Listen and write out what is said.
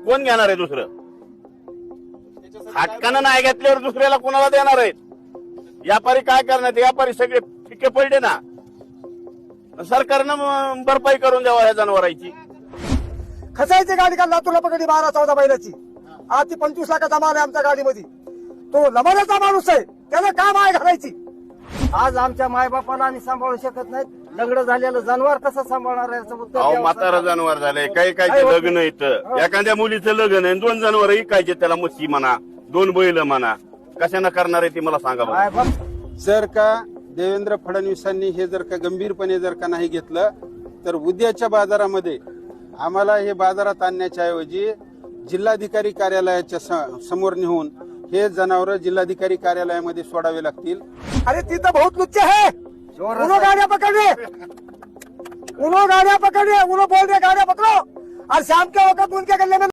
कोण घेणार आहे दुसरं? हटकानं नाही घेतल्यावर दुसऱ्याला कोणाला देणार आहेत? व्यापारी काय करणार? व्यापारी सगळे फिके पडले ना. सरकारनं भरपाई करून द्यावा ह्या जनावरांची. खसायची गाडी काल लातूरला पकडली 12-14 बैलाची. आज ती 25 लाखाचा माल आहे आमच्या गाडीमध्ये. तो लबाडाचा माणूस आहे, त्याला काय माय घालायची? आज आमच्या मायबापाला आम्ही सांभाळू शकत नाहीत. लग्न झालेलं जनावर कसं सांभाळणार आहे? अहो म्हातारा जनावर झालंय. काही काही लग्न इथं एखाद्या मुलीचं लग्न आहे, 2 जनावर इकायचे, त्याला मच्छी म्हणा, 2 बैल म्हणा, कशानं करणार आहे ती मला सांगा बरं. मायबाप जर का देवेंद्र फडणवीसांनी हे जर का गंभीरपणे जर का नाही घेतलं तर उद्याच्या बाजारामध्ये आम्हाला हे बाजारात आणण्याच्या ऐवजी जिल्हाधिकारी कार्यालयाच्या समोर नेऊन हे जनावर जिल्हाधिकारी कार्यालयामध्ये सोडावे लागतील. अरे तिथं बहुत लुच्चे है. उन्हों गाड़ियां पकड़े, उन्हों गाड़ियां पकड़े, उन्हों बोल रहे गाड़ियां पकड़ो और शाम के वक्त उनके गले में